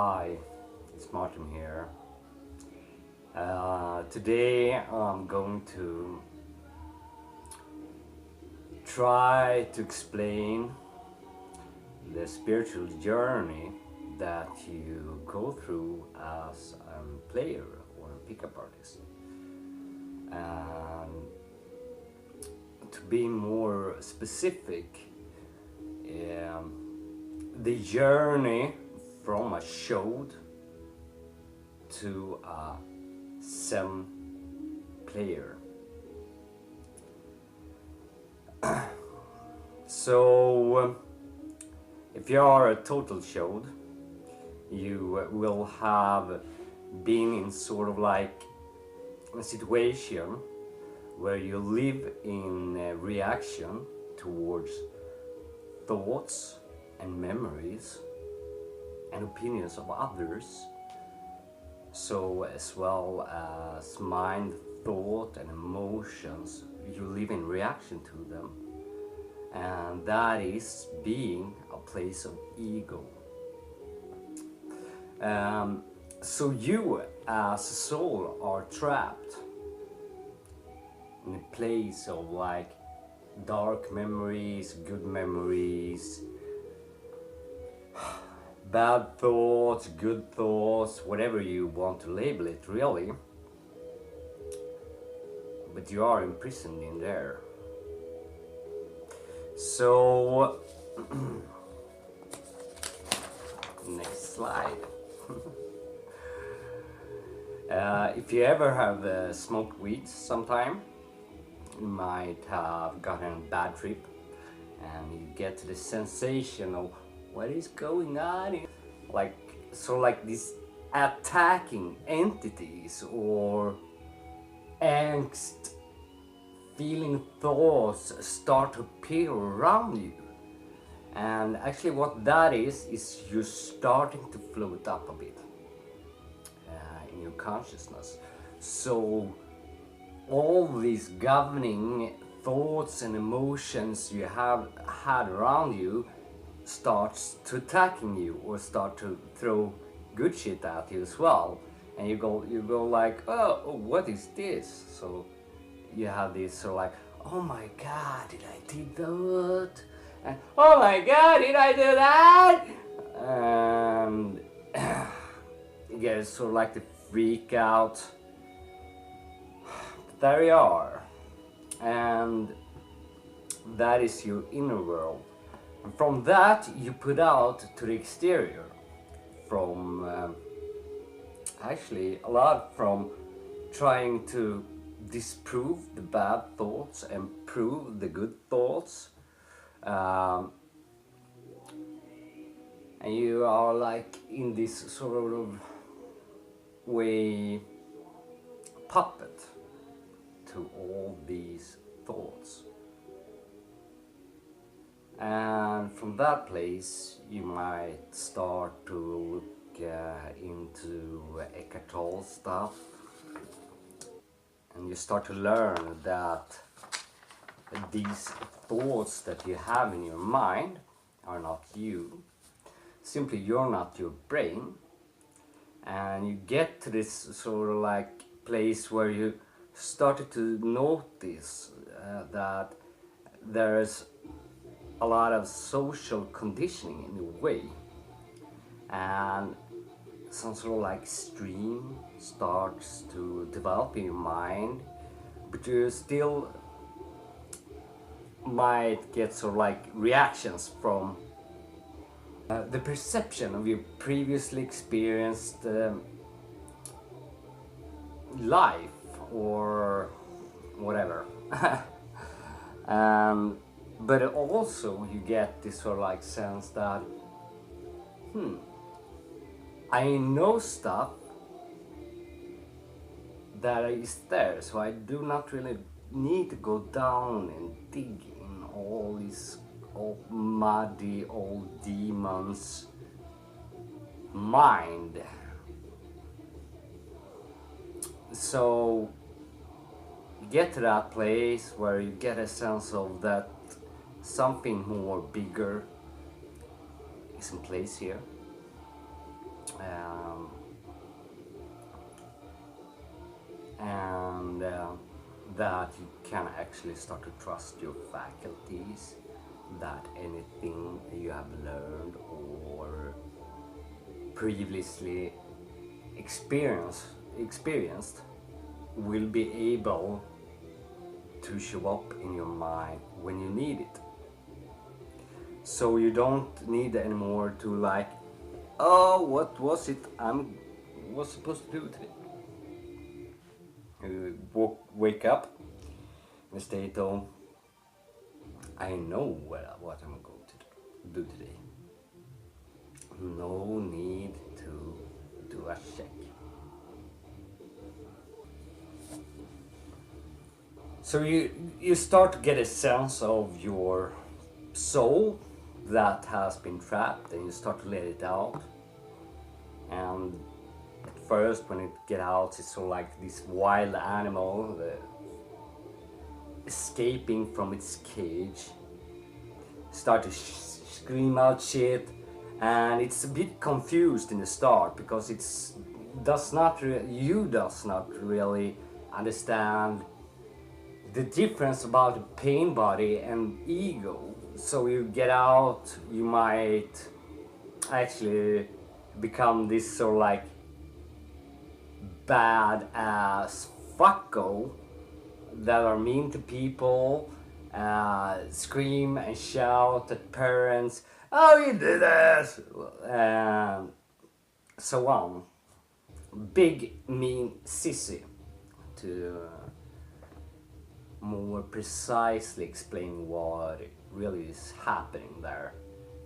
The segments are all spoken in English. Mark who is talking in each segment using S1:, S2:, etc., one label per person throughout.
S1: Hi, it's Martin here. Today I'm going to try to explain the spiritual journey that you go through as a player or a pickup artist. And to be more specific, the journey from a showed to a Zen player. So if you are a total showed, you will have been in sort of like a situation where you live in reaction towards thoughts and memories and opinions of others, so as well as mind, thought and emotions. You live in reaction to them, and that is being a place of ego. So you as a soul are trapped in a place of like dark memories, good memories, bad thoughts, good thoughts, whatever you want to label it really. But you are imprisoned in there. So, next slide. If you ever have smoked weed sometime, you might have gotten a bad trip and you get the sensation of what is going on, like sort of like these attacking entities or angst feeling thoughts start to appear around you. And actually what that is you're starting to float up a bit in your consciousness. So all these governing thoughts and emotions you have had around you starts to attacking you or start to throw good shit at you as well, and you go like, oh, what is this? So you have this sort of like, oh my god, did I do that? And oh my god, did I do that? And you get sort of like the freak out. There you are, and that is your inner world. And from that you put out to the exterior, from actually a lot from trying to disprove the bad thoughts and prove the good thoughts, and you are like in this sort of way puppet to all these thoughts. And from that place you might start to look into Eckhart Tolle stuff, and you start to learn that these thoughts that you have in your mind are not you. Simply you're not your brain, and you get to this sort of like place where you started to notice that there's a lot of social conditioning in a way, and some sort of like stream starts to develop in your mind, but you still might get sort of like reactions from the perception of your previously experienced life or whatever. But also you get this sort of like sense that I know stuff that is there, so I do not really need to go down and dig in all these old muddy old demons' mind. So you get to that place where you get a sense of that something more bigger is in place here, um, and that you can actually start to trust your faculties, that anything you have learned or previously experienced will be able to show up in your mind when you need it. So you don't need anymore to like, oh, what was it I was supposed to do today? You wake up in a state of, I know what I'm going to do today. No need to do a check. So you start to get a sense of your soul that has been trapped, and you start to let it out. And at first, when it gets out, it's sort of like this wild animal escaping from its cage. Start to scream out shit, and it's a bit confused in the start because you does not really understand the difference about the pain body and ego. So you get out, you might actually become this sort of like badass fucko that are mean to people, scream and shout at parents, oh, you did this, and so on. Big mean sissy, to more precisely explain what really is happening there.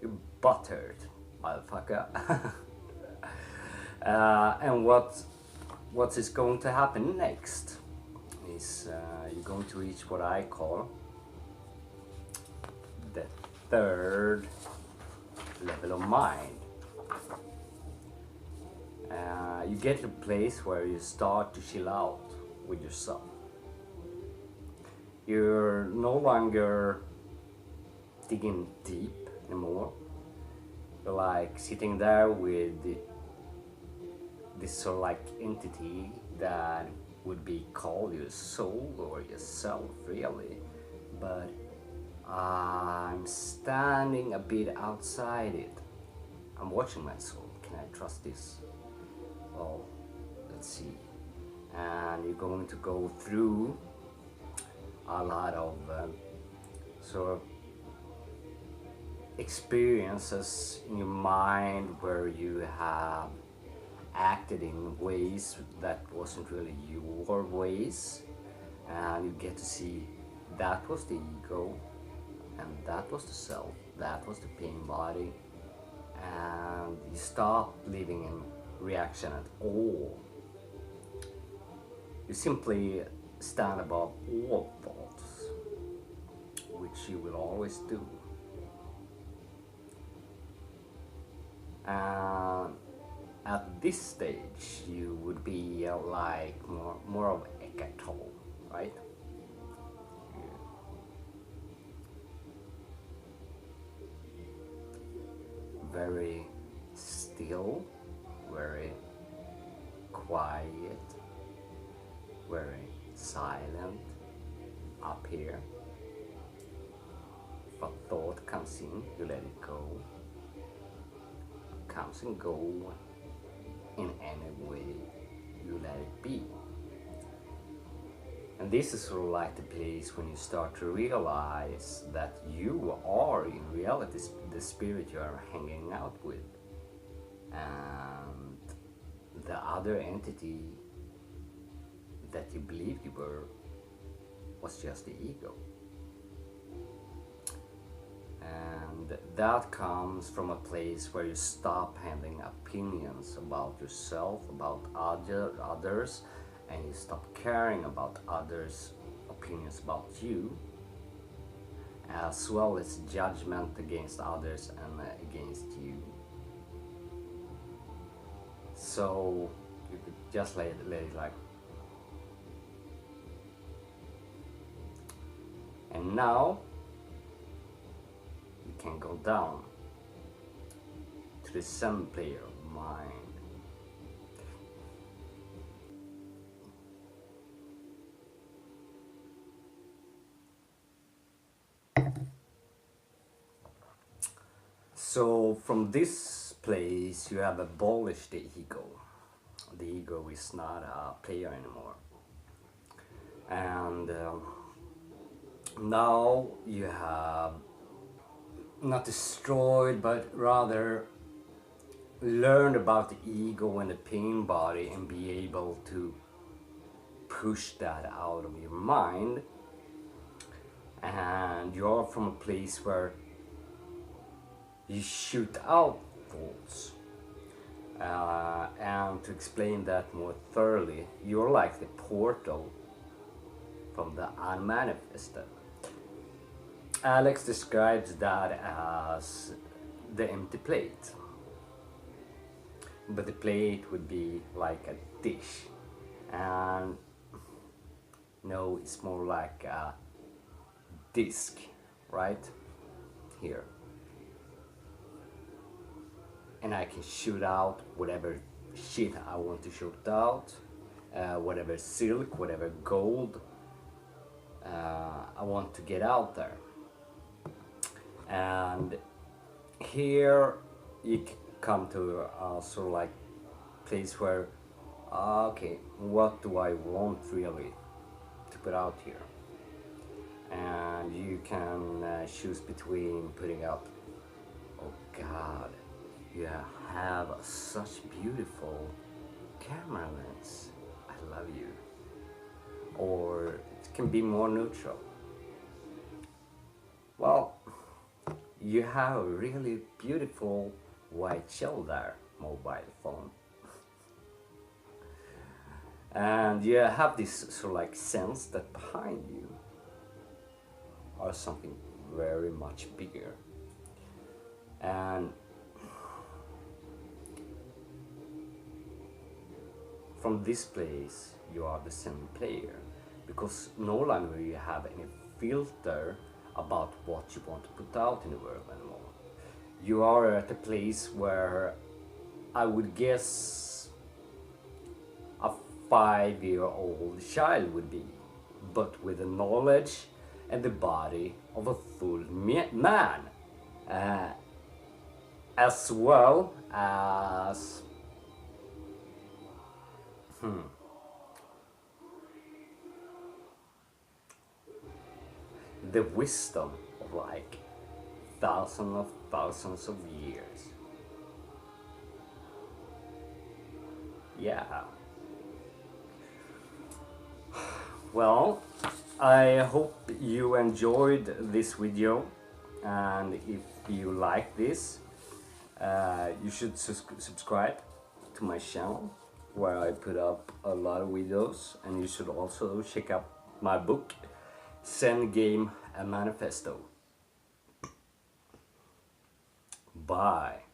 S1: You butthurt, motherfucker. And what is going to happen next is you're going to reach what I call the third level of mind. You get to a place where you start to chill out with yourself. You're no longer digging deep anymore. You're like sitting there with this sort of like entity that would be called your soul or yourself, really. But I'm standing a bit outside it. I'm watching my soul. Can I trust this? Well, let's see. And you're going to go through a lot of sort of experiences in your mind where you have acted in ways that wasn't really your ways, and you get to see that was the ego, and that was the self, that was the pain body, and you stop living in reaction at all. You simply stand above all thoughts, which you will always do. And at this stage, you would be like more of Eckhart Tolle, right? Very still, very quiet, very silent up here. If a thought comes in, you let it go. Comes and go in any way, you let it be. And this is sort of like the place when you start to realize that you are in reality the spirit you are hanging out with, and the other entity that you believed you were was just the ego. And that comes from a place where you stop having opinions about yourself, about others, and you stop caring about others' opinions about you, as well as judgment against others and against you. So you could just let it like. And now you can go down to the same player of mind, So from this place you have abolished the ego. The ego is not a player anymore. And now you have not destroyed but rather learned about the ego and the pain body and be able to push that out of your mind. And you're from a place where you shoot out thoughts. And to explain that more thoroughly, you're like the portal from the unmanifested. Alex describes that as the empty plate. But the plate would be like a dish. And no, it's more like a disc, right? Here. And I can shoot out whatever shit I want to shoot out, whatever silk, whatever gold I want to get out there. And here you come to a sort of like place where, okay, what do I want really to put out here? And you can choose between putting up, oh God, you have such beautiful camera lens, I love you. Or it can be more neutral. Well, you have a really beautiful white shell there, mobile phone. And you have this sort of like sense that behind you are something very much bigger. And from this place you are the same player, because no longer you have any filter about what you want to put out in the world anymore. You are at a place where I would guess a 5-year-old child would be, but with the knowledge and the body of a full man, as well as the wisdom of like thousands of years. Yeah. Well, I hope you enjoyed this video, and if you like this, you should subscribe to my channel, where I put up a lot of videos, and you should also check out my book, Zen Game and Manifesto. Bye.